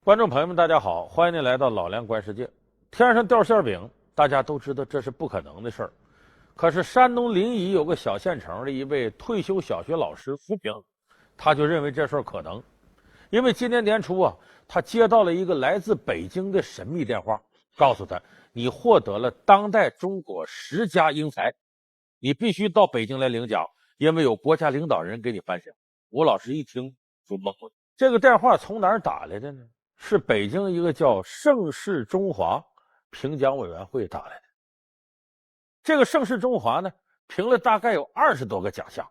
观众朋友们，大家好，欢迎您来到老梁观世界。天上掉馅饼，大家都知道这是不可能的事儿。可是山东临沂有个小县城的一位退休小学老师胡平，他就认为这事儿可能。因为今年年初啊，他接到了一个来自北京的神秘电话，告诉他你获得了当代中国10佳英才，你必须到北京来领奖，因为有国家领导人给你颁奖。吴老师一听就懵了，这个电话从哪儿打来的呢？是北京一个叫盛世中华评奖委员会打来的。这个盛世中华呢，评了大概有20多个奖项，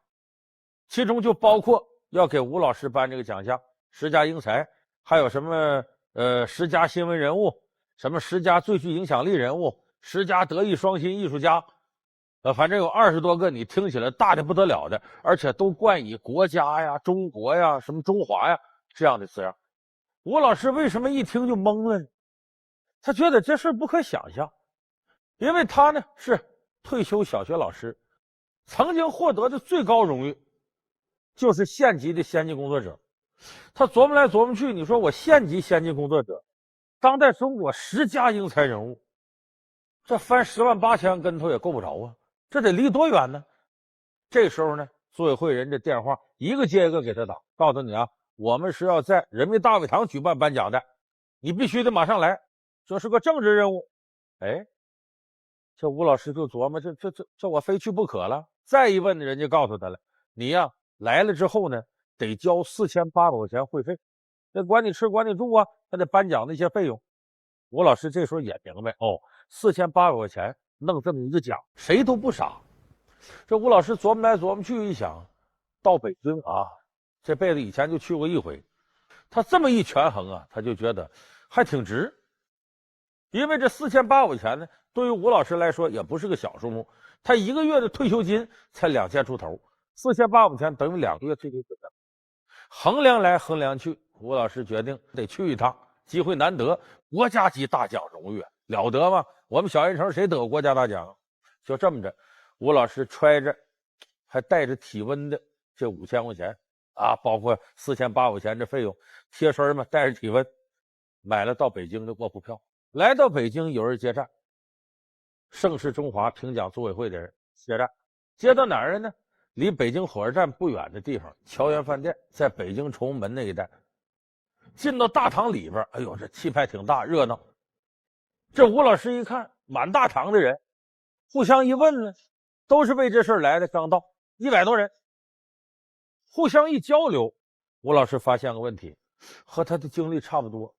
其中就包括要给吴老师颁这个奖项10佳英才，还有什么10佳新闻人物，什么10佳最具影响力人物，10佳德艺双馨艺术家，反正有20多个，你听起来大的不得了的，而且都冠以国家呀、中国呀、什么中华呀这样的字样。吴老师为什么一听就懵了呢？他觉得这事不可想象，因为他呢是退休小学老师，曾经获得的最高荣誉就是县级的先进工作者。他琢磨来琢磨去，你说我县级先进工作者，当代中国10佳英才人物，这翻10万8千跟头也够不着啊，这得离多远呢？这时候呢，组委会人这电话一个接一个给他打，告诉你啊，我们是要在人民大会堂举办颁奖的，你必须得马上来，这是个政治任务。哎，这吴老师就琢磨，这我非去不可了。再一问，人家告诉他了，你呀来了之后呢，得交4800块钱会费，那管你吃管你住啊，还得颁奖那些费用。吴老师这时候也明白，哦，4800块钱弄这么一个奖，谁都不傻。这吴老师琢磨来琢磨去，一想，到北京啊，这辈子以前就去过一回，他这么一权衡啊，他就觉得还挺值。因为这4800块钱呢，对于吴老师来说也不是个小数目，他一个月的退休金才2000出头，4800块钱等于2个月退休金。衡量来衡量去，吴老师决定得去一趟，机会难得，国家级大奖荣誉了得吗？我们小县城谁得过国家大奖？就这么着，吴老师揣着还带着体温的这5000块钱啊，包括4800块钱这费用，贴身嘛，带着体温，买了到北京的过户票。来到北京，有人接站，盛世中华评奖组委会的人接站，接到哪儿呢？离北京火车站不远的地方，侨园饭店，在北京崇文门那一带。进到大堂里边，哎呦，这气派挺大，热闹。这吴老师一看，满大堂的人，互相一问呢，都是为这事来的，刚到100多人，互相一交流，吴老师发现个问题，和他的经历差不多。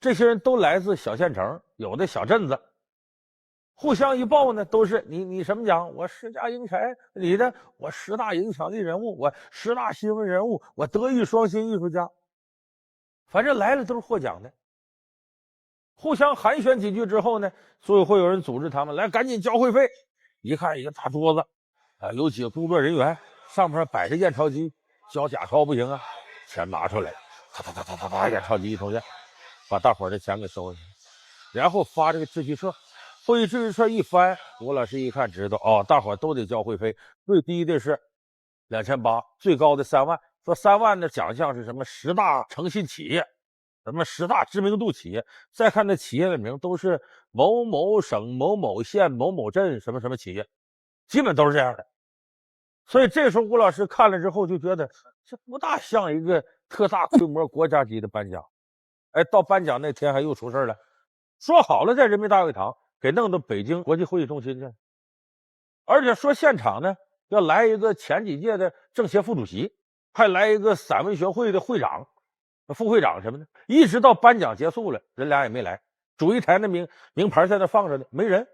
这些人都来自小县城，有的小镇子，互相一报呢，都是你什么奖？我10佳英才，你的我10大影响力人物，我10大新闻人物，我德艺双馨艺术家，反正来了都是获奖的。互相寒暄几句之后呢，组委会有人组织他们来，赶紧交会费。一看一个大桌子，有几个工作人员，上面摆着验钞机，交假钞不行啊，钱拿出来，啪，验钞机一通验，把大伙的钱给收下，然后发这个秩序册。会议秩序册一翻，吴老师一看知道，哦，大伙都得交会费，最低的是2800，最高的3万。说3万的奖项是什么10大诚信企业，什么10大知名度企业，再看那企业的名都是某某省某某县某某镇什么什么企业，基本都是这样的。所以这时候吴老师看了之后就觉得这不大像一个特大规模国家级的颁奖。哎，到颁奖那天还又出事了，说好了在人民大会堂，给弄到北京国际会议中心去，而且说现场呢要来一个前几届的政协副主席，还来一个散文学会的会长、副会长什么的。一直到颁奖结束了，人俩也没来，主席台的名牌在那放着呢，没人。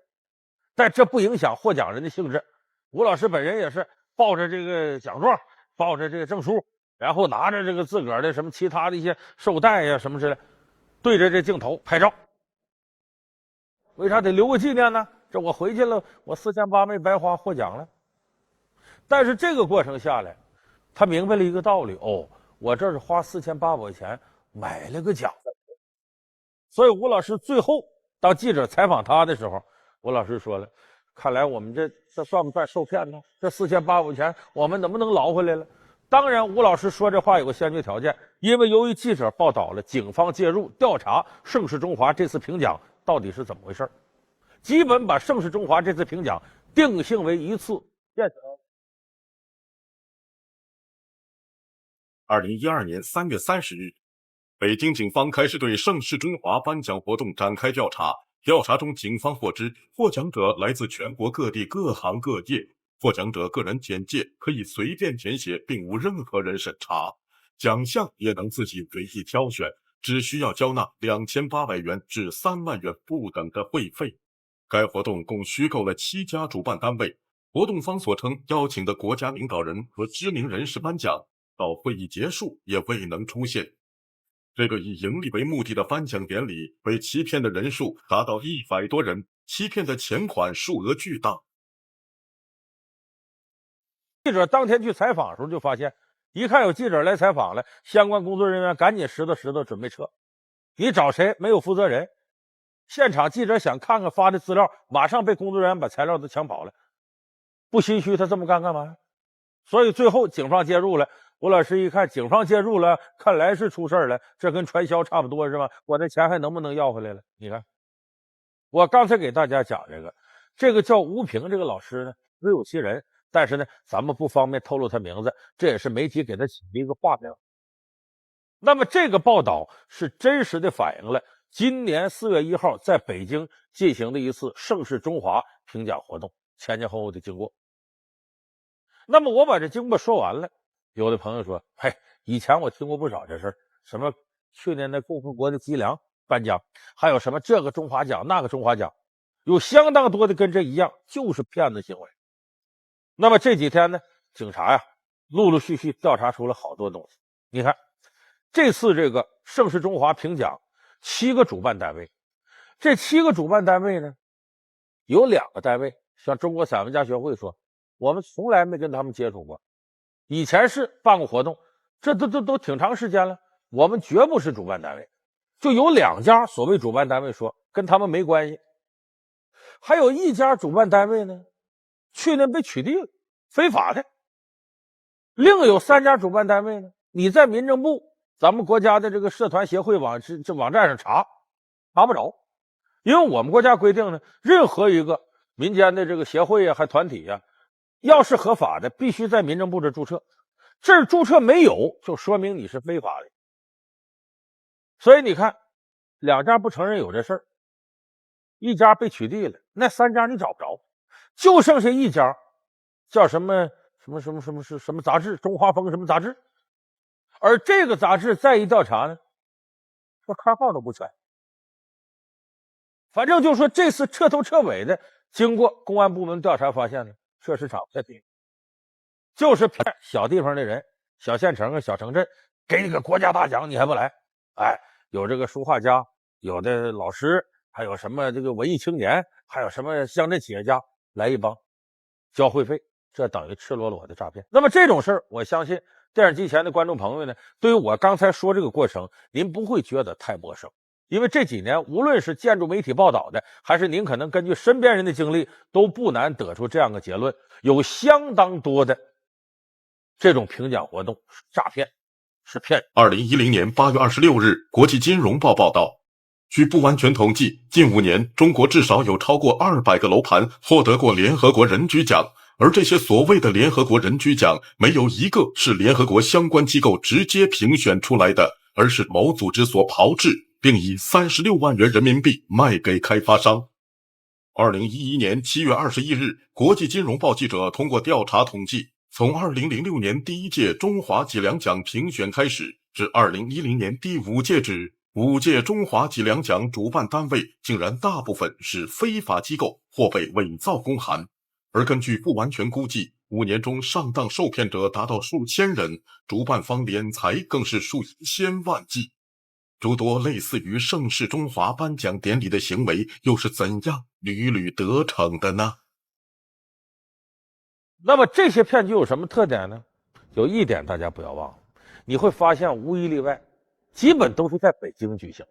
但这不影响获奖人的兴致，吴老师本人也是抱着这个奖状，抱着这个证书，然后拿着这个自个儿的什么其他的一些绶带呀什么之类，对着这镜头拍照。为啥得留个纪念呢？这我回去了，我4800没白花，获奖了。但是这个过程下来，他明白了一个道理，哦，我这是花4800块钱买了个奖。所以吴老师最后当记者采访他的时候，吴老师说了，看来我们这算不算受骗呢？这4800块钱我们能不能捞回来了？当然，吴老师说这话有个先决条件，因为由于记者报道了警方介入调查盛世中华这次评奖到底是怎么回事，基本把盛世中华这次评奖定性为一次现象。2012年3月30日，北京警方开始对盛世中华颁奖活动展开调查。调查中，警方获知获奖者来自全国各地各行各业，获奖者个人简介可以随便填写，并无任何人审查，奖项也能自己随意挑选，只需要交纳2800元至3万元不等的会费。该活动共虚构了7家主办单位，活动方所称邀请的国家领导人和知名人士颁奖，到会议结束也未能出现。这个以盈利为目的的颁奖典礼被欺骗的人数达到100多人，欺骗的钱款数额巨大。记者当天去采访的时候就发现，一看有记者来采访了，相关工作人员赶紧拾掇准备撤。你找谁？没有负责人。现场记者想看看发的资料，马上被工作人员把材料都抢跑了。不心虚，他这么干嘛呀？所以最后警方介入了。吴老师一看警方介入了，看来是出事了，这跟传销差不多是吧？我的钱还能不能要回来了？你看，我刚才给大家讲这个叫吴平这个老师呢，自有其人，但是呢，咱们不方便透露他名字，这也是媒体给他起的一个化名。那么这个报道是真实的反映了今年4月1号在北京进行的一次盛世中华评奖活动前前后后的经过。那么我把这经过说完了，有的朋友说，嘿，以前我听过不少这事儿，什么去年的共和国的脊梁颁奖，还有什么这个中华奖那个中华奖，有相当多的跟这一样，就是骗子行为。那么这几天呢，警察呀陆陆续续调查出了好多东西。你看这次这个盛世中华评奖7个主办单位，这7个主办单位呢，有2个单位像中国散文家学会说，我们从来没跟他们接触过，以前是办过活动，这都挺长时间了，我们绝不是主办单位。就有2家所谓主办单位说跟他们没关系，还有1家主办单位呢，去年被取缔了，非法的。另有3家主办单位呢，你在民政部咱们国家的这个社团协会网站上查不着，因为我们国家规定呢，任何一个民间的这个协会还团体要是合法的，必须在民政部这注册，这儿注册没有，就说明你是非法的。所以你看，2家不承认有这事儿，1家被取缔了，那3家你找不着，就剩下1家，叫什么杂志，中华风什么杂志。而这个杂志再一调查呢，说刊号都不全。反正就说这次彻头彻尾的，经过公安部门调查发现呢，这是场骗局，就是骗小地方的人，小县城啊、小城镇，给你个国家大奖你还不来？哎，有这个书画家，有的老师，还有什么这个文艺青年，还有什么乡镇企业家，来一帮交会费，这等于赤裸裸的诈骗。那么这种事儿，我相信电视机前的观众朋友呢，对于我刚才说这个过程，您不会觉得太陌生，因为这几年无论是建筑媒体报道的，还是您可能根据身边人的经历，都不难得出这样的结论，有相当多的这种评奖活动是诈骗，是骗。2010年8月26日，国际金融报报道，据不完全统计，近5年，中国至少有超过200个楼盘获得过联合国人居奖，而这些所谓的联合国人居奖，没有一个是联合国相关机构直接评选出来的，而是某组织所炮制，并以36万元人民币卖给开发商。2011年7月21日，国际金融报记者通过调查统计，从2006年第1届中华脊梁奖评选开始，至2010年第5届止，5届中华脊梁奖主办单位竟然大部分是非法机构或被伪造公函。而根据不完全估计，5年中上当受骗者达到数千人，主办方敛财更是数以千万计。诸多类似于盛世中华颁奖典礼的行为，又是怎样屡屡得逞的呢？那么这些骗局有什么特点呢？有一点大家不要忘了，你会发现无一例外，基本都是在北京举行，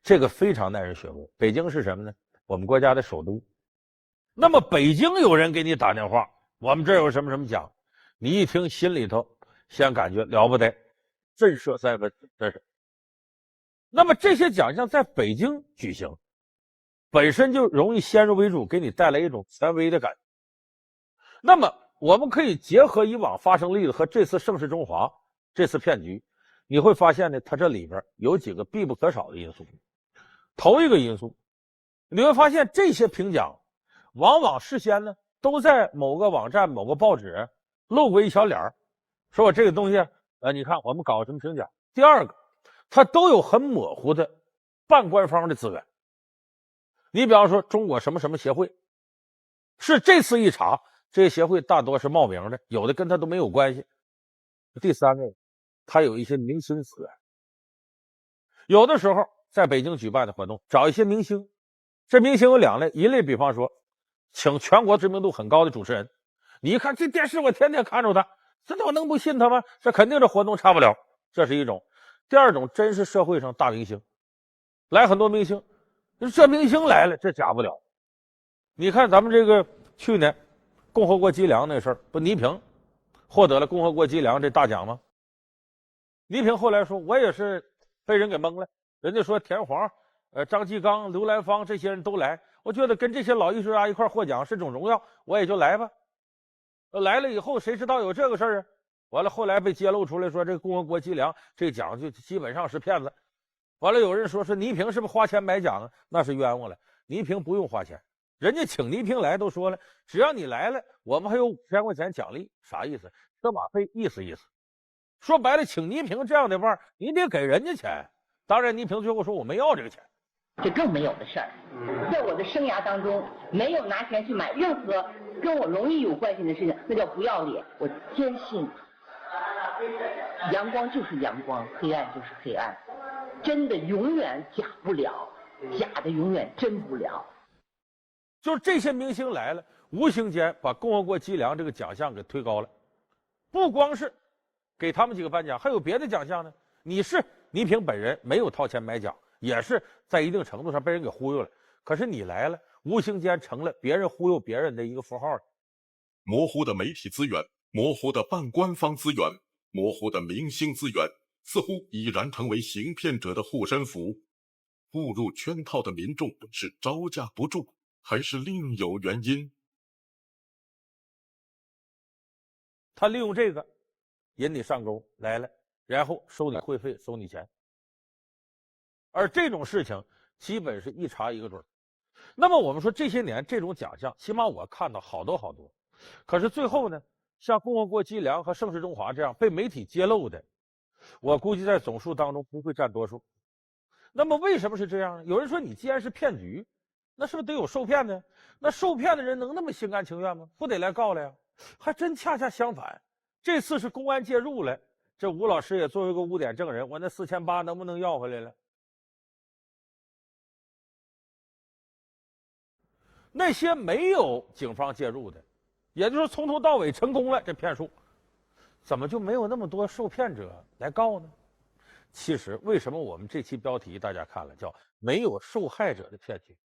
这个非常耐人寻味。北京是什么呢？我们国家的首都。那么北京有人给你打电话，我们这儿有什么什么奖，你一听心里头先感觉了不得，震慑3分，这是。那么这些奖项在北京举行，本身就容易先入为主，给你带来一种权威的感觉。那么我们可以结合以往发生例子和这次盛世中华这次骗局，你会发现呢，它这里边有几个必不可少的因素。头一个因素，你会发现这些评奖往往事先呢都在某个网站、某个报纸露过一小脸儿，说我这个东西，你看我们搞什么评奖。第二个，它都有很模糊的半官方的资源。你比方说中国什么什么协会，是这次一查，这些协会大多是冒名的，有的跟他都没有关系。第三个，它有一些明星资源。有的时候在北京举办的活动，找一些明星，这明星有2类，一类比方说请全国知名度很高的主持人，你一看这电视我天天看着他，这我能不信他吗？这肯定这活动差不了，这是一种。第二种，真是社会上大明星，来很多明星，这明星来了，这假不了。你看咱们这个去年共和国脊梁那事儿，不倪萍获得了共和国脊梁这大奖吗？倪萍后来说，我也是被人给蒙了，人家说田黄、张继刚、刘兰芳这些人都来，我觉得跟这些老艺术家一块获奖是种荣耀，我也就来吧。来了以后，谁知道有这个事儿啊？完了，后来被揭露出来说，这个共和国脊梁这奖就基本上是骗子。完了，有人说倪萍是不是花钱买奖啊？那是冤枉了。倪萍不用花钱，人家请倪萍来都说了，只要你来了，我们还有5000块钱奖励。啥意思？车马费意思意思。说白了，请倪萍这样的腕儿，你得给人家钱。当然，倪萍最后说我没要这个钱，这更没有的事儿。在我的生涯当中，没有拿钱去买任何跟我荣誉有关系的事情，那叫不要脸。我坚信，阳光就是阳光，黑暗就是黑暗，真的永远假不了，假的永远真不了。就是这些明星来了，无形间把共和国脊梁这个奖项给推高了。不光是给他们几个颁奖，还有别的奖项呢。你是倪萍本人没有掏钱买奖，也是在一定程度上被人给忽悠了。可是你来了，无形间成了别人忽悠别人的一个符号。模糊的媒体资源，模糊的半官方资源，模糊的明星资源，似乎已然成为行骗者的护身符。误入圈套的民众是招架不住，还是另有原因？他利用这个引你上钩来了，然后收你会费，收你钱。而这种事情基本是一查一个准。那么我们说这些年这种奖项，起码我看到好多好多，可是最后呢，像共和国脊梁和盛世中华这样被媒体揭露的，我估计在总数当中不会占多数。那么为什么是这样呢？有人说，你既然是骗局，那是不是得有受骗的？那受骗的人能那么心甘情愿吗？不得来告了呀？还真恰恰相反，这次是公安介入了，这吴老师也作为个污点证人，我那4800能不能要回来了？那些没有警方介入的，也就是从头到尾成功了这骗术，怎么就没有那么多受骗者来告呢？其实为什么我们这期标题大家看了叫没有受害者的骗局？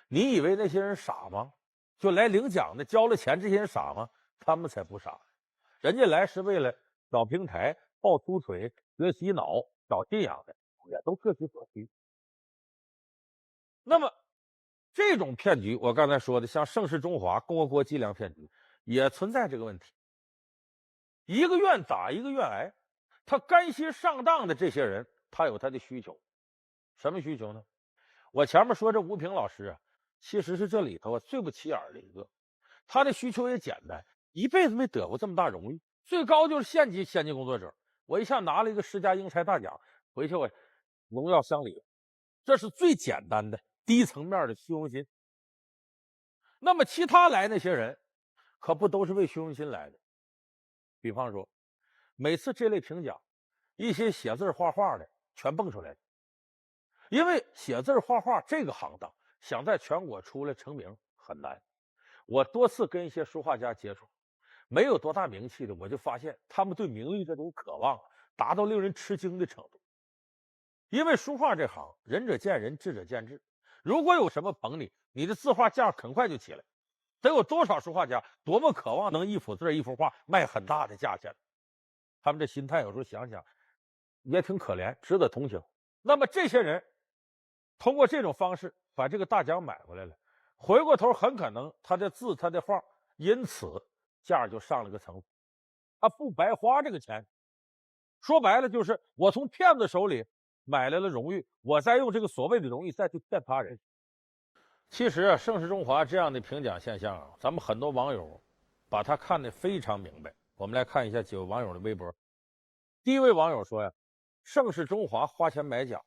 你以为那些人傻吗？就来领奖的交了钱这些人傻吗？他们才不傻，人家来是为了找平台、抱粗腿、学洗脑、找信仰的，也都各取所需。那么这种骗局，我刚才说的像盛世中华、共和国脊梁骗局，也存在这个问题。一个愿打一个愿挨，他甘心上当的这些人，他有他的需求。什么需求呢？我前面说这吴平老师啊，其实是这里头最不起眼的一个。他的需求也简单，一辈子没得过这么大荣誉，最高就是县级先进工作者。我一下拿了一个10佳英才大奖，回去我荣耀乡里，这是最简单的低层面的虚荣心。那么其他来那些人，可不都是为虚荣心来的。比方说，每次这类评奖，一些写字画画的全蹦出来了。因为写字画画这个行当，想在全国出来成名很难。我多次跟一些书画家接触，没有多大名气的，我就发现他们对名利这种渴望达到令人吃惊的程度。因为书画这行，仁者见仁，智者见智。如果有什么捧你，你的字画价很快就起来。得有多少书画家多么渴望能一幅字一幅画卖很大的价钱。他们这心态有时候想想也挺可怜，值得同情。那么这些人通过这种方式把这个大奖买回来了，回过头很可能他的字他的画因此价就上了个层次，他不白花这个钱。说白了就是我从骗子手里买来了荣誉，我再用这个所谓的荣誉再去骗他人。其实啊，盛世中华这样的评奖现象啊，咱们很多网友把它看得非常明白。我们来看一下几位网友的微博。第一位网友说呀，盛世中华花钱买奖，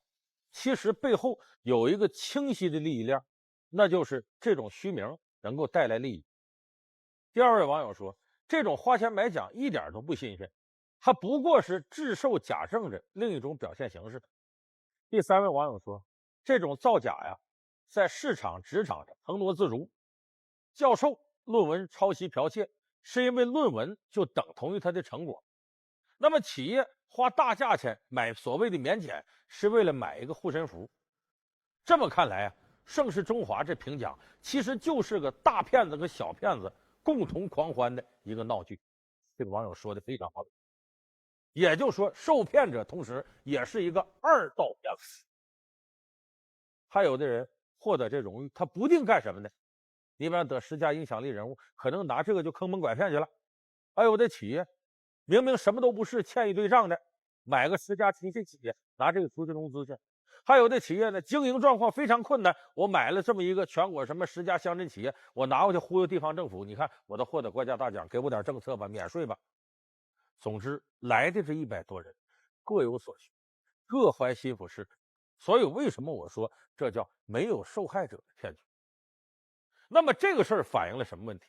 其实背后有一个清晰的利益链，那就是这种虚名能够带来利益。第二位网友说，这种花钱买奖一点都不新鲜，它不过是制售假证的另一种表现形式。第三位网友说，这种造假呀，在市场职场上腾挪自如。教授论文抄袭剽窃，是因为论文就等同于他的成果。那么企业花大价钱买所谓的免检，是为了买一个护身符。这么看来啊，盛世中华这评奖其实就是个大骗子和小骗子共同狂欢的一个闹剧。这个网友说的非常好，也就是说，受骗者同时也是一个二道骗子。还有的人获得这荣誉，他不定干什么呢？你比方得10佳影响力人物，可能拿这个就坑蒙拐骗去了。还有的企业明明什么都不是，欠一堆账的，买个10家亲戚企业，拿这个出去融资去。还有的企业呢，经营状况非常困难，我买了这么一个全国什么10家乡镇企业，我拿过去忽悠地方政府，你看我都获得国家大奖，给我点政策吧，免税吧。总之，来的这100多人各有所需，各怀心腹事。所以为什么我说这叫没有受害者的骗局？那么这个事儿反映了什么问题？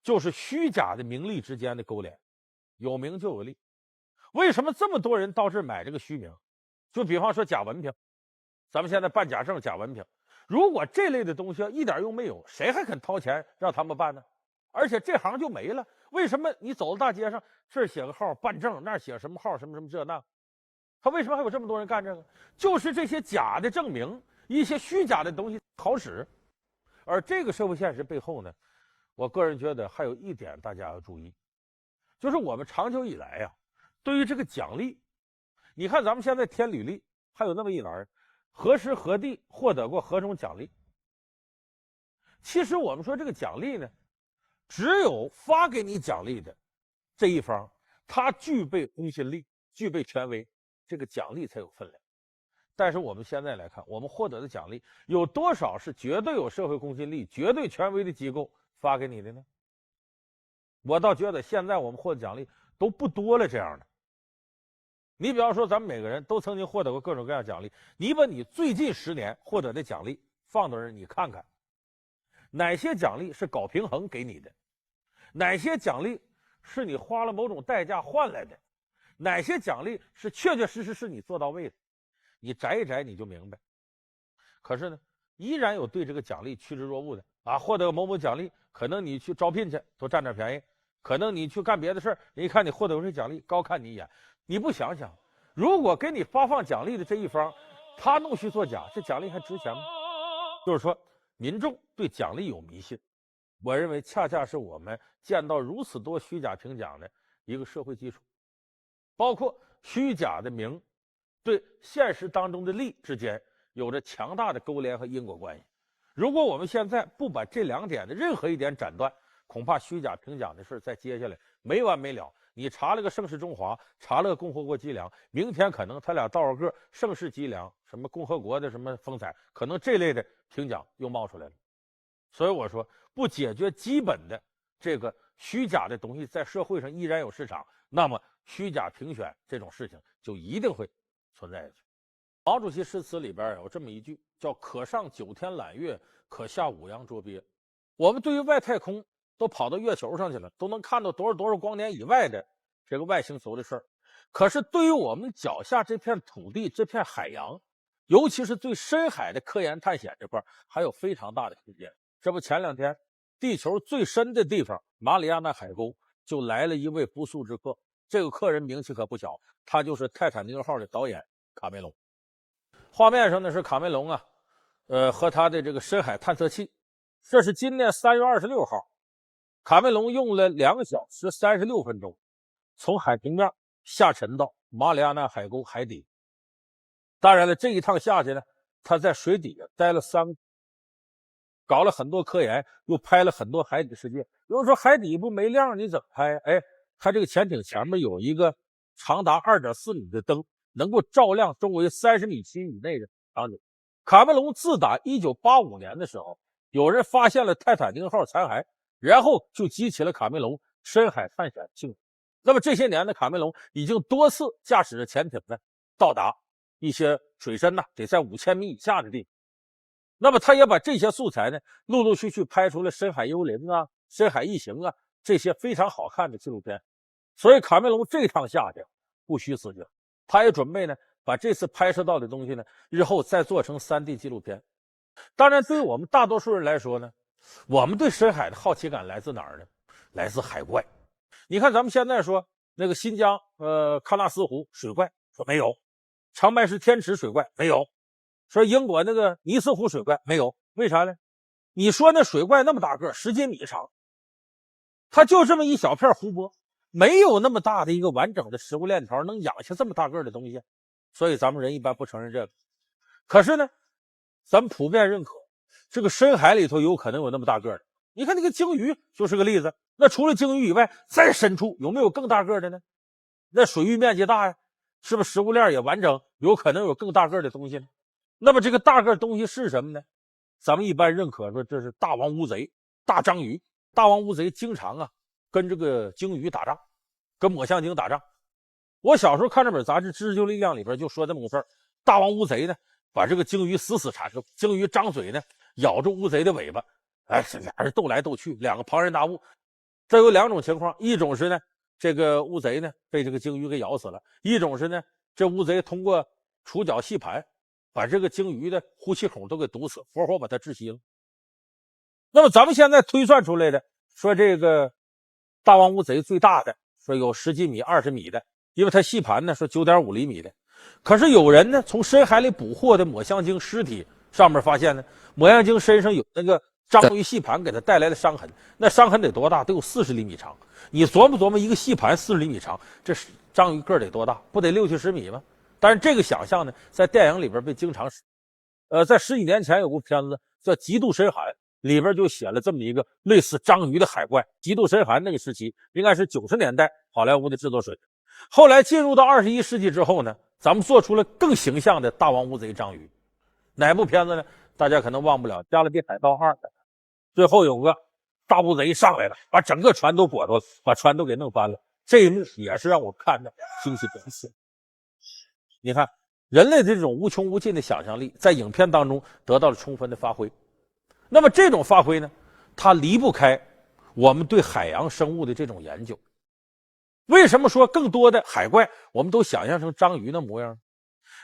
就是虚假的名利之间的勾连，有名就有利。为什么这么多人到这儿买这个虚名？就比方说假文凭，咱们现在办假证、假文凭，如果这类的东西一点用没有，谁还肯掏钱让他们办呢？而且这行就没了。为什么你走到大街上，这儿写个号办证，那儿写什么号，什么什么这那？他为什么还有这么多人干这个？就是这些假的证明，一些虚假的东西好使。而这个社会现实背后呢，我个人觉得还有一点大家要注意，就是我们长久以来呀，对于这个奖励，你看咱们现在填履历还有那么一栏，何时何地获得过何种奖励。其实我们说这个奖励呢，只有发给你奖励的这一方，他具备公信力，具备权威，这个奖励才有分量。但是我们现在来看，我们获得的奖励有多少是绝对有社会公信力、绝对权威的机构发给你的呢？我倒觉得现在我们获得奖励都不多了这样的。你比方说，咱们每个人都曾经获得过各种各样奖励，你把你最近10年获得的奖励放到这儿，你看看，哪些奖励是搞平衡给你的，哪些奖励是你花了某种代价换来的，哪些奖励是确确实实是你做到位的，你摘一摘你就明白。可是呢，依然有对这个奖励趋之若鹜的啊，获得某某奖励，可能你去招聘去多占点便宜，可能你去干别的事儿，一看你获得这奖励，高看你一眼。你不想想，如果给你发放奖励的这一方，他弄虚作假，这奖励还值钱吗？就是说，民众对奖励有迷信，我认为恰恰是我们见到如此多虚假评奖的一个社会基础，包括虚假的名对现实当中的利之间有着强大的勾连和因果关系。如果我们现在不把这2点的任何一点斩断，恐怕虚假评奖的事再接下来没完没了。你查了个盛世中华，查了个共和国脊梁，明天可能他俩道个盛世脊梁，什么共和国的什么风采，可能这类的评奖又冒出来了。所以我说，不解决基本的这个虚假的东西在社会上依然有市场，那么虚假评选这种事情就一定会存在下去。毛主席诗词里边有这么一句，叫可上9天揽月，可下5洋捉鳖。我们对于外太空都跑到月球上去了，都能看到多少光年以外的这个外星球的事儿。可是对于我们脚下这片土地、这片海洋，尤其是最深海的科研探险这块，还有非常大的空间。这不前2天，地球最深的地方马里亚纳海沟就来了一位不速之客，这个客人名气可不小，他就是泰坦尼克号的导演卡梅隆。画面上呢是卡梅隆啊，和他的这个深海探测器。这是今年3月26号，卡梅隆用了2小时36分钟，从海平面下沉到马里亚纳海沟海底。当然了，这一趟下去呢，他在水底下待了3个，搞了很多科研，又拍了很多海底世界。有人说海底不没亮，你怎么拍？哎，他这个潜艇前面有一个长达2.4米的灯，能够照亮周围30米区以内的场景。卡梅隆自打1985年的时候，有人发现了泰坦尼克号残骸，然后就激起了卡梅隆深海探险兴趣。那么这些年呢，卡梅隆已经多次驾驶着潜艇呢到达一些水深呢得在5000米以下的地方。那么他也把这些素材呢陆陆续续拍出了《深海幽灵》啊、《深海异形》啊这些非常好看的纪录片。所以卡梅隆这趟下去不虚此行，他也准备呢把这次拍摄到的东西呢日后再做成3D 纪录片。当然对于我们大多数人来说呢，我们对深海的好奇感来自哪儿呢？来自海怪。你看咱们现在说那个新疆喀纳斯湖水怪，说没有；长白石天池水怪没有；说英国那个尼斯湖水怪没有。为啥呢？你说那水怪那么大个，10几米长，它就这么一小片湖泊，没有那么大的一个完整的食物链条能养下这么大个的东西，所以咱们人一般不承认这个。可是呢，咱们普遍认可这个深海里头有可能有那么大个的。你看那个鲸鱼就是个例子，那除了鲸鱼以外，再深处有没有更大个的呢？那水域面积大呀，是不是食物链也完整？有可能有更大个的东西呢？那么这个大个东西是什么呢？咱们一般认可说这是大王乌贼、大章鱼。大王乌贼经常跟这个鲸鱼打仗，跟抹香鲸打仗。我小时候看这本杂志《知识就力量》里边就说这么个事儿，大王乌贼呢把这个鲸鱼死缠住，鲸鱼张嘴呢咬住乌贼的尾巴，哎，这俩人斗来斗去，两个庞然大物。这有2种情况，一种是呢这个乌贼呢被这个鲸鱼给咬死了，一种是呢这乌贼通过触角吸盘把这个鲸鱼的呼气孔都给堵死，活活把它窒息了。那么咱们现在推算出来的说这个大王乌贼最大的说有10几米、20米的，因为它吸盘呢说9.5厘米的。可是有人呢从深海里捕获的抹香鲸尸体上面发现呢，抹香鲸身上有那个章鱼吸盘给它带来的伤痕，那伤痕得多大？得有40厘米长。你琢磨琢磨，一个吸盘40厘米长，这章鱼个得多大？不得60、70米吗？但是这个想象呢在电影里边被经常使。在10几年前有部片子叫《极度深海》，里边就写了这么一个类似章鱼的海怪。极度深寒那个时期应该是90年代好莱坞的制作水平。后来进入到21世纪之后呢，咱们做出了更形象的大王乌贼章鱼。哪部片子呢？大家可能忘不了《加勒比海盗2》，最后有个大乌贼上来了，把整个船都裹住了，把船都给弄翻了。这一幕也是让我看的惊喜不死。你看人类这种无穷无尽的想象力在影片当中得到了充分的发挥。那么这种发挥呢，它离不开我们对海洋生物的这种研究。为什么说更多的海怪我们都想象成章鱼的模样？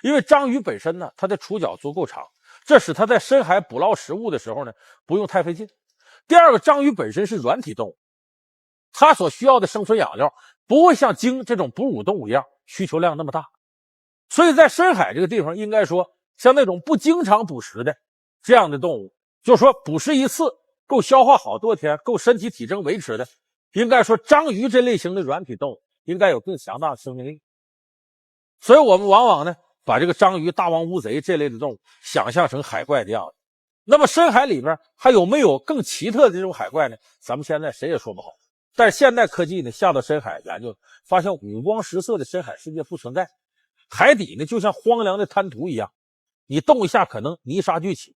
因为章鱼本身呢，它的触角足够长，这使它在深海捕捞食物的时候呢不用太费劲。第二个，章鱼本身是软体动物，它所需要的生存养料不会像鲸这种哺乳动物一样需求量那么大。所以在深海这个地方，应该说像那种不经常捕食的这样的动物，就是说捕食一次够消化好多天，够身体体征维持的，应该说章鱼这类型的软体动物应该有更强大的生命力。所以我们往往呢把这个章鱼、大王乌贼这类的动物想象成海怪的样子。那么深海里边还有没有更奇特的这种海怪呢？咱们现在谁也说不好。但是现代科技呢下到深海研究，发现五光十色的深海世界不存在。海底呢就像荒凉的滩涂一样，你动一下可能泥沙俱起。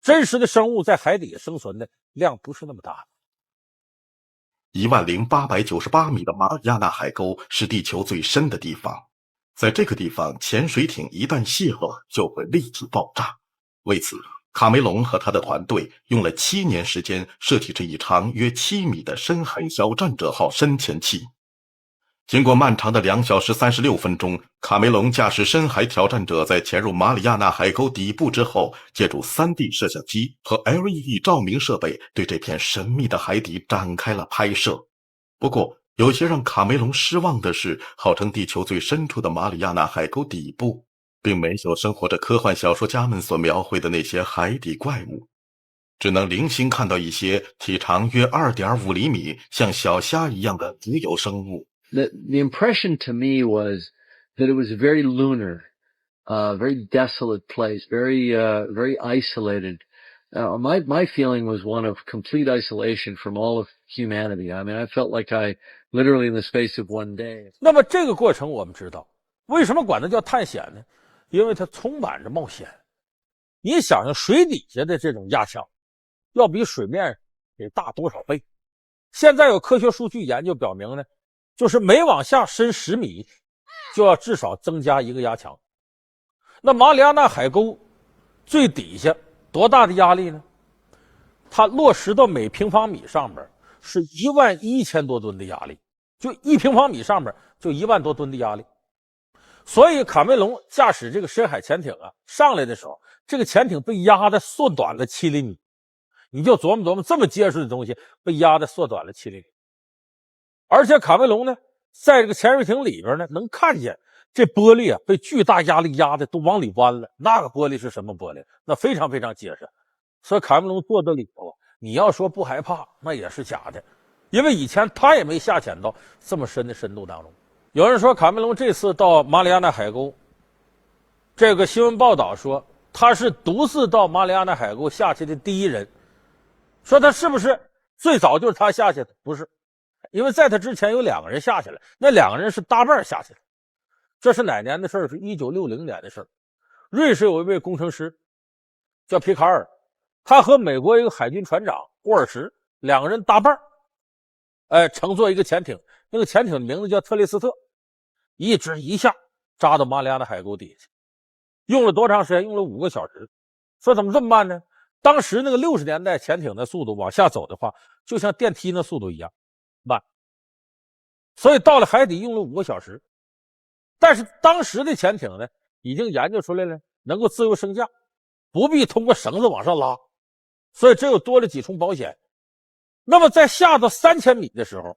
真实的生物在海底生存的量不是那么大。10898米的马里亚纳海沟是地球最深的地方，在这个地方，潜水艇一旦泄漏就会立即爆炸。为此，卡梅隆和他的团队用了7年时间设计这一长约7米的深海挑战者号深潜器。经过漫长的2小时36分钟，卡梅隆驾驶深海挑战者在潜入马里亚纳海沟底部之后，借助 3D 摄像机和 LED 照明设备对这片神秘的海底展开了拍摄。不过，有些让卡梅隆失望的是，号称地球最深处的马里亚纳海沟底部并没有生活着科幻小说家们所描绘的那些海底怪物，只能零星看到一些体长约 2.5厘米像小虾一样的独有生物， the impression to me was that it was very lunar, very desolate place, very isolated. My feeling was one of complete isolation from all of humanity. I mean, I felt like I literally in the space of one day. 那么这个过程我们知道，为什么管它叫探险呢？因为它充满着冒险。你想想水底下的这种压强，要比水面得大多少倍？现在有科学数据研究表明呢，就是每往下深10米，就要至少增加1个压强。那马里亚纳海沟最底下多大的压力呢？它落实到每平方米上边是11000多吨的压力，就1平方米上边就1万多吨的压力。所以卡梅隆驾驶这个深海潜艇啊，上来的时候，这个潜艇被压得缩短了7厘米。你就琢磨琢磨，这么结实的东西被压得缩短了7厘米。而且卡梅隆呢，在这个潜水艇里边呢，能看见这玻璃啊被巨大压力压的都往里弯了。那个玻璃是什么玻璃？那非常非常结实。所以卡梅隆坐在里头，你要说不害怕，那也是假的，因为以前他也没下潜到这么深的深度当中。有人说卡梅隆这次到马里亚纳海沟，这个新闻报道说他是独自到马里亚纳海沟下去的第一人。说他是不是最早就是他下去的？不是，因为在他之前有2个人下去了，那2个人是搭伴下去的。这是哪年的事儿？是1960年的事儿。瑞士有一位工程师叫皮卡尔，他和美国一个海军船长沃尔什2个人搭伴，乘坐一个潜艇，那个潜艇的名字叫特雷斯特，一直一下扎到马里亚纳海沟底下，用了多长时间？用了5个小时。说怎么这么慢呢？当时那个60年代潜艇的速度往下走的话，就像电梯那速度一样慢，所以到了海底用了5个小时。但是当时的潜艇呢，已经研究出来了，能够自由升降，不必通过绳子往上拉，所以这又多了几重保险。那么在下到3000米的时候，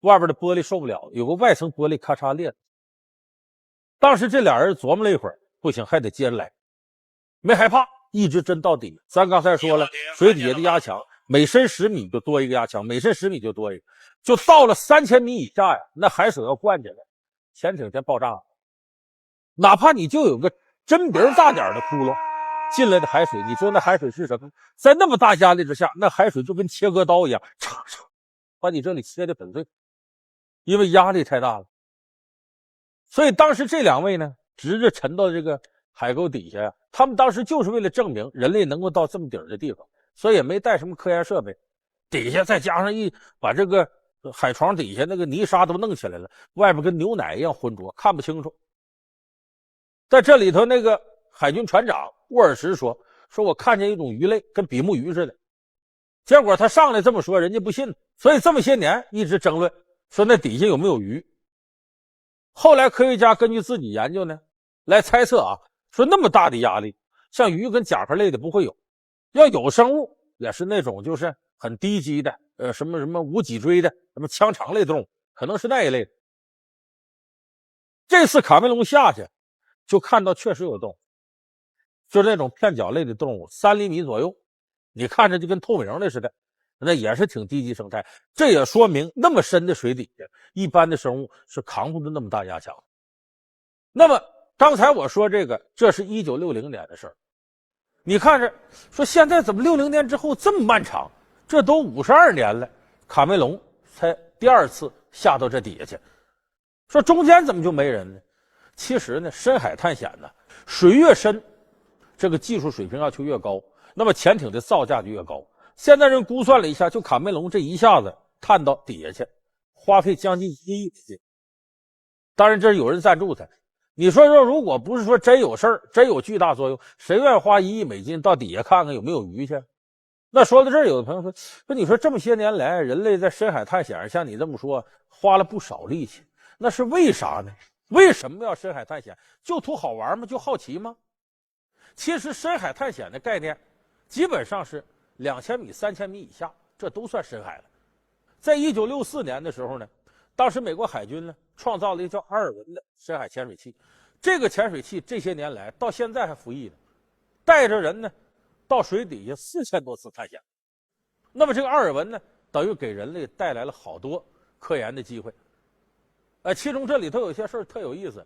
外边的玻璃受不了，有个外层玻璃咔嚓裂了。当时这俩人琢磨了一会儿，不行，还得接着来，没害怕，一直真到底。咱刚才说了，水底下的压强每深10米就多1个压强，每深10米就多1个，就到了3000米以下呀，那海水要灌进来，潜艇先爆炸了。哪怕你就有个针鼻大点的窟窿，进来的海水，你说那海水是什么？在那么大压力之下，那海水就跟切割刀一样，嚓嚓把你这里切得粉碎，因为压力太大了。所以当时这2位呢，直着沉到这个海沟底下呀，他们当时就是为了证明人类能够到这么底儿的地方，所以也没带什么科研设备，底下再加上把这个海床底下那个泥沙都弄起来了，外边跟牛奶一样浑浊，看不清楚。在这里头，那个海军船长沃尔什说我看见一种鱼类跟比目鱼似的，结果他上来这么说，人家不信，所以这么些年一直争论说那底下有没有鱼。后来科学家根据自己研究呢，来猜测啊，说那么大的压力，像鱼跟甲壳类的不会有，要有生物也是那种就是很低级的，什么无脊椎的，什么腔肠类动物，可能是那一类的。这次卡梅隆下去就看到确实有动物，就是那种片脚类的动物，3厘米左右，你看着就跟透明的似的，那也是挺低级生态。这也说明那么深的水底下，一般的生物是扛不住那么大压强。那么刚才我说这是1960年的事儿，你看着说现在怎么60年之后这么漫长？这都52年了，卡梅隆才第2次下到这底下去。说中间怎么就没人呢？其实呢，深海探险呢，水越深，这个技术水平要求越高，那么潜艇的造价就越高。现在人估算了一下，就卡梅隆这一下子探到底下去，花费将近1亿美金。当然这是有人赞助他。你说如果不是说真有事儿，真有巨大作用，谁愿意花1亿美金到底下看看有没有鱼去？那说到这儿，有的朋友说你说这么些年来，人类在深海探险上像你这么说，花了不少力气，那是为啥呢？为什么要深海探险？就图好玩吗？就好奇吗？其实深海探险的概念基本上是2000米、3000米以下，这都算深海了。在1964年的时候呢，当时美国海军呢创造了一个叫阿尔文的深海潜水器，这个潜水器这些年来到现在还服役呢，带着人呢到水底下4000多次探险。那么这个阿尔文呢，等于给人类带来了好多科研的机会。其中这里头有些事儿特有意思。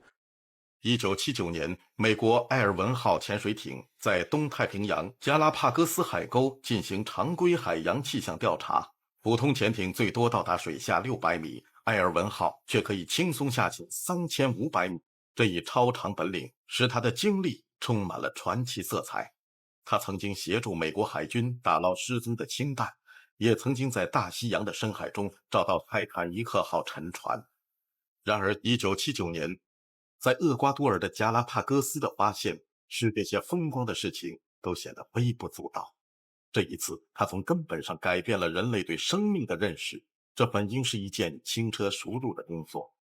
1979年，美国埃尔文号潜水艇在东太平洋加拉帕戈斯海沟进行常规海洋气象调查。普通潜艇最多到达水下600米，埃尔文号却可以轻松下潜3500米。这一超长本领使他的经历充满了传奇色彩。他曾经协助美国海军打捞失踪的氢弹，也曾经在大西洋的深海中找到泰坦尼克号沉船。然而1979年，在厄瓜多尔的加拉帕戈斯的发现，使这些风光的事情都显得微不足道。这一次，他从根本上改变了人类对生命的认识，这本应是一件轻车熟路的工作。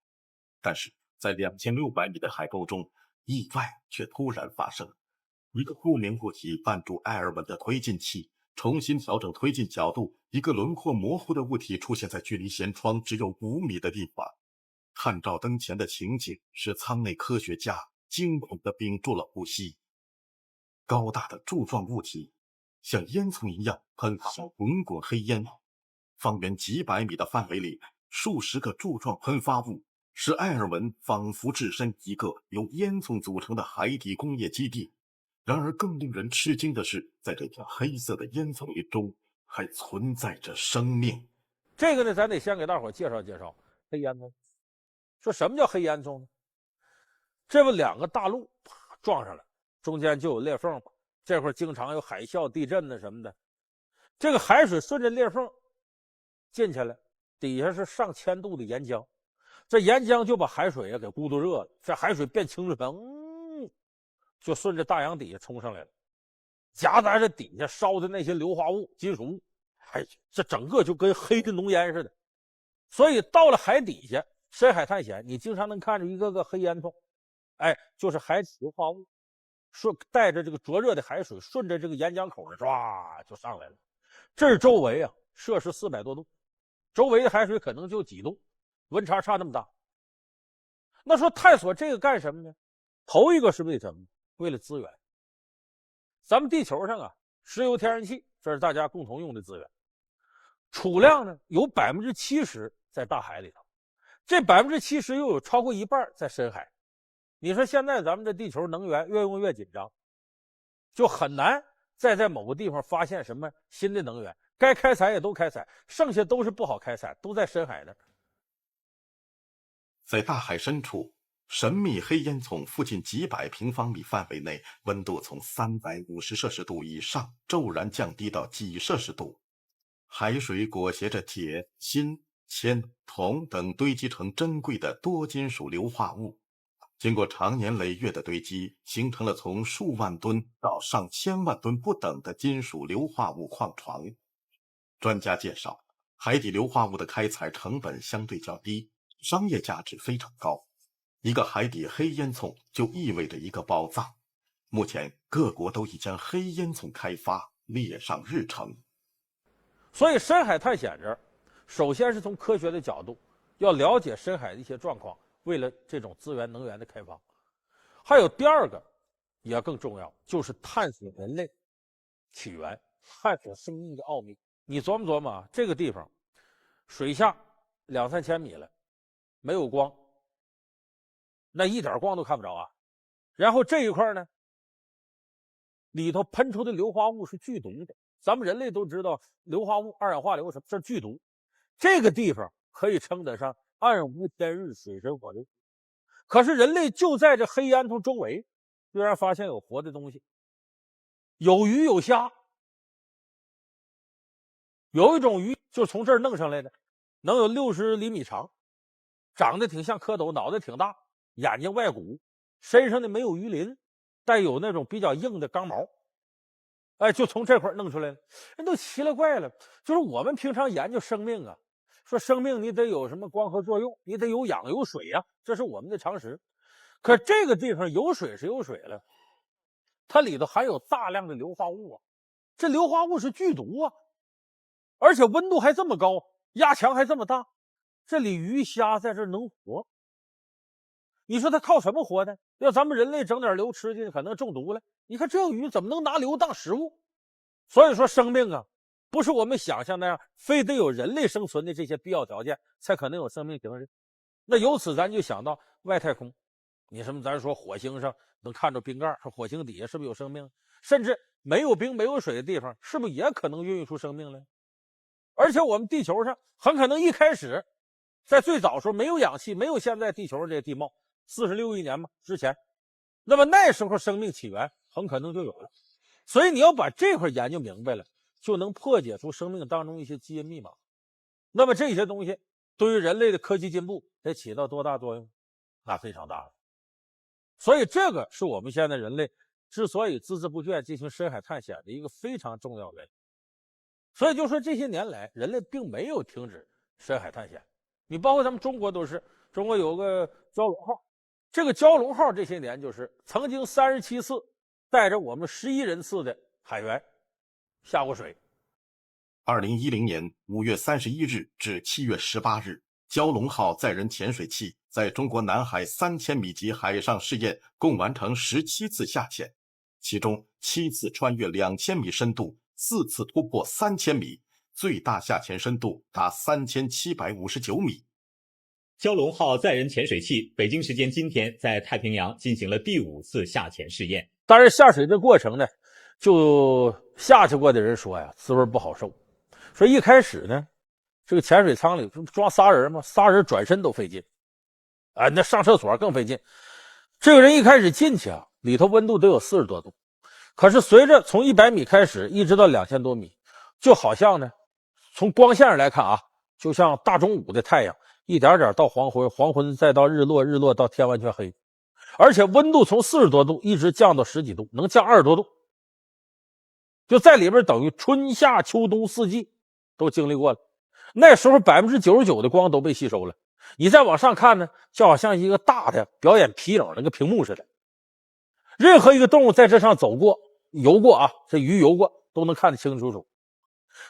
但是在2600米的海沟中，意外却突然发生。一个不明物体绊住埃尔文的推进器，重新调整推进角度，一个轮廓模糊的物体出现在距离舷窗只有5米的地方。探照灯前的情景使舱内科学家惊恐地屏住了呼吸。高大的柱状物体像烟囱一样喷发出滚滚黑烟，方圆几百米的范围里，数十个柱状喷发物使埃尔文仿佛置身一个由烟囱组成的海底工业基地。然而更令人吃惊的是，在这片黑色的烟囱里中还存在着生命。这个呢，咱得先给大伙介绍介绍黑烟囱。说什么叫黑烟囱呢？这不2个大陆撞上了，中间就有裂缝，这块经常有海啸、地震的什么的。这个海水顺着裂缝进去了，底下是上千度的岩浆，这岩浆就把海水给咕嘟热了，这海水变清水盆，就顺着大洋底下冲上来了，夹杂着底下烧的那些硫化物、金属物，这整个就跟黑的浓烟似的。所以到了海底下，深海探险，你经常能看着一个个黑烟囱，就是海底硫化物，带着这个灼热的海水，顺着这个岩浆口唰就上来了。这是周围啊，摄氏400多度，周围的海水可能就几度，温差差那么大。那说探索这个干什么呢？头一个是为什么？为了资源。咱们地球上啊，石油、天然气，这是大家共同用的资源，储量呢有70%在大海里头。这70%又有超过一半在深海。你说现在咱们的地球能源越用越紧张，就很难再在某个地方发现什么新的能源，该开采也都开采，剩下都是不好开采，都在深海那儿。在大海深处，神秘黑烟囱附近几百平方米范围内，温度从350摄氏度以上骤然降低到几摄氏度，海水裹挟着铁、锌、铅、铜等堆积成珍贵的多金属硫化物，经过长年累月的堆积，形成了从数万吨到上千万吨不等的金属硫化物矿床。专家介绍，海底硫化物的开采成本相对较低，商业价值非常高。一个海底黑烟囱就意味着一个宝藏。目前各国都已将黑烟囱开发列上日程。所以深海探险这儿，首先是从科学的角度，要了解深海的一些状况，为了这种资源能源的开发。还有第二个也更重要，就是探索人类起源，探索生命的奥秘。你琢磨琢磨啊，这个地方水下2-3千米了，没有光，那一点光都看不着啊。然后这一块呢，里头喷出的硫化物是剧毒的，咱们人类都知道硫化物、二氧化硫什么是剧毒。这个地方可以称得上暗无天日，水深火热。可是人类就在这黑烟囱周围，居然发现有活的东西，有鱼有虾。有一种鱼就从这儿弄上来的，能有60厘米长，长得挺像蝌蚪，脑袋挺大，眼睛外鼓，身上呢没有鱼鳞，带有那种比较硬的刚毛。就从这块弄出来了。人都奇了怪了，就是我们平常研究生命啊，说生命你得有什么光合作用，你得有氧有水啊，这是我们的常识。可这个地方有水是有水了，它里头含有大量的硫化物啊，这硫化物是剧毒啊，而且温度还这么高，压强还这么大，这里鱼虾在这能活。你说它靠什么活的？要咱们人类整点硫吃进去，可能中毒了。你看这鱼怎么能拿硫当食物？所以说生命啊，不是我们想象那样，非得有人类生存的这些必要条件才可能有生命形式。那由此咱就想到外太空，你什么咱说火星上能看着冰盖，说火星底下是不是有生命？甚至没有冰没有水的地方，是不是也可能孕育出生命来？而且我们地球上很可能一开始在最早时候没有氧气，没有现在地球这些地貌，46亿年嘛之前，那么那时候生命起源很可能就有了。所以你要把这块研究明白了，就能破解出生命当中一些基因密码。那么这些东西对于人类的科技进步得起到多大作用？那非常大了。所以这个是我们现在人类之所以孜孜不倦进行深海探险的一个非常重要原因。所以就说这些年来人类并没有停止深海探险，你包括咱们中国都是，中国有个蛟龙号，这个蛟龙号这些年就是曾经37次带着我们11人次的海员下过水。2010年5月31日至7月18日，蛟龙号载人潜水器在中国南海3000米级海上试验共完成17次下潜，其中7次穿越2000米深度，4次突破3000米，最大下潜深度达3759米。蛟龙号载人潜水器北京时间今天在太平洋进行了第5次下潜试验。当然下水的过程呢，就下去过的人说呀，滋味不好受。说一开始呢，这个潜水舱里装仨人嘛，仨人转身都费劲，那上厕所更费劲。这个人一开始进去啊，里头温度都有40多度，可是随着从100米开始一直到2000多米，就好像呢，从光线上来看啊，就像大中午的太阳，一点点到黄昏，黄昏再到日落，日落到天完全黑，而且温度从40多度一直降到10几度，能降20多度，就在里边等于春夏秋冬4季都经历过了。那时候99%的光都被吸收了，你再往上看呢，就好像一个大的表演皮影那个屏幕似的，任何一个动物在这上走过游过啊，这鱼游过都能看得清清楚楚。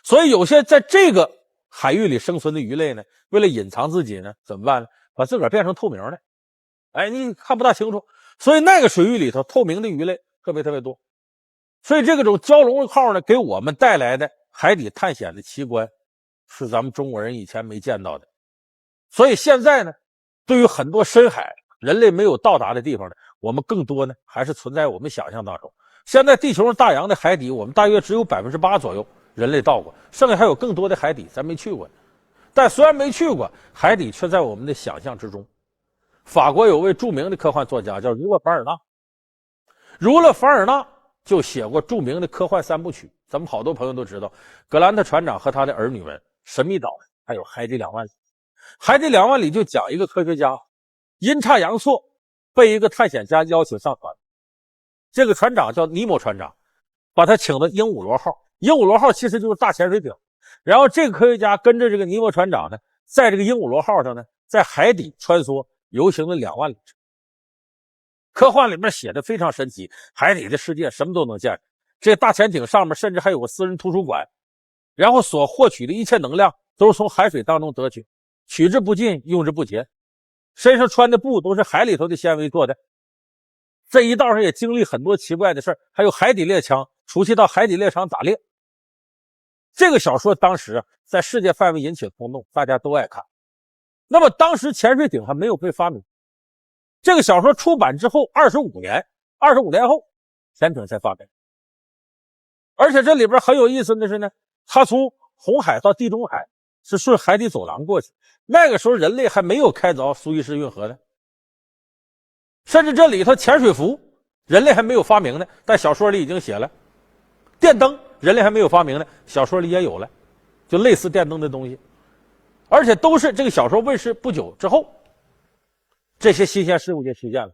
所以有些在这个海域里生存的鱼类呢，为了隐藏自己呢，怎么办呢？把自个儿变成透明的，你看不大清楚。所以那个水域里头透明的鱼类特别特别多。所以这种蛟龙号呢，给我们带来的海底探险的奇观是咱们中国人以前没见到的。所以现在呢，对于很多深海人类没有到达的地方呢，我们更多呢还是存在我们想象当中。现在地球上大洋的海底，我们大约只有 8% 左右人类到过，剩下还有更多的海底咱没去过。但虽然没去过，海底却在我们的想象之中。法国有位著名的科幻作家叫儒勒·凡尔纳，儒勒·凡尔纳就写过著名的科幻3部曲，咱们好多朋友都知道，格兰特船长和他的儿女们、神秘岛，还有海底2万里。海底2万里就讲一个科学家阴差阳错被一个探险家邀请上船，这个船长叫尼莫船长，把他请到鹦鹉螺号。鹦鹉螺号其实就是大潜水艇，然后这个科学家跟着这个尼莫船长呢，在这个鹦鹉螺号上呢，在海底穿梭游行了2万里。科幻里面写的非常神奇，海底的世界什么都能见，这大潜艇上面甚至还有个私人图书馆，然后所获取的一切能量都是从海水当中得取，取之不尽，用之不竭。身上穿的布都是海里头的纤维做的。这一道上也经历很多奇怪的事，还有海底猎枪，出去到海底猎场打猎。这个小说当时在世界范围引起了轰动，大家都爱看。那么当时潜水艇还没有被发明，这个小说出版之后25年后潜艇才发明。而且这里边很有意思的是呢，它从红海到地中海是顺海底走廊过去，那个时候人类还没有开凿苏伊士运河呢，甚至这里头潜水服人类还没有发明呢，但小说里已经写了。电灯人类还没有发明呢，小说里也有了，就类似电灯的东西。而且都是这个小说问世不久之后，这些新鲜事物就出现了。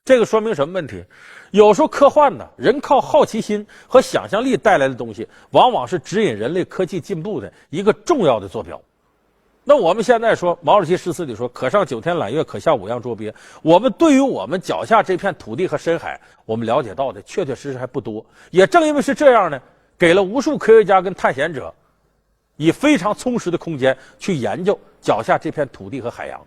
这个说明什么问题？有时候科幻呢，人靠好奇心和想象力带来的东西，往往是指引人类科技进步的一个重要的坐标。那我们现在说，毛主席诗词里说，可上9天揽月，可下5样捉鳖。我们对于我们脚下这片土地和深海，我们了解到的确确实实还不多。也正因为是这样呢，给了无数科学家跟探险者以非常充实的空间去研究脚下这片土地和海洋。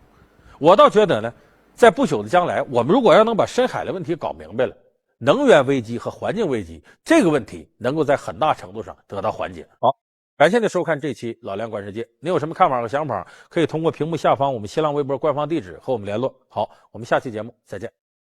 我倒觉得呢，在不久的将来，我们如果要能把深海的问题搞明白了，能源危机和环境危机这个问题能够在很大程度上得到缓解。好。感谢您收看这期老梁观世界，您有什么看法和想法，可以通过屏幕下方我们新浪微博官方地址和我们联络。好，我们下期节目再见。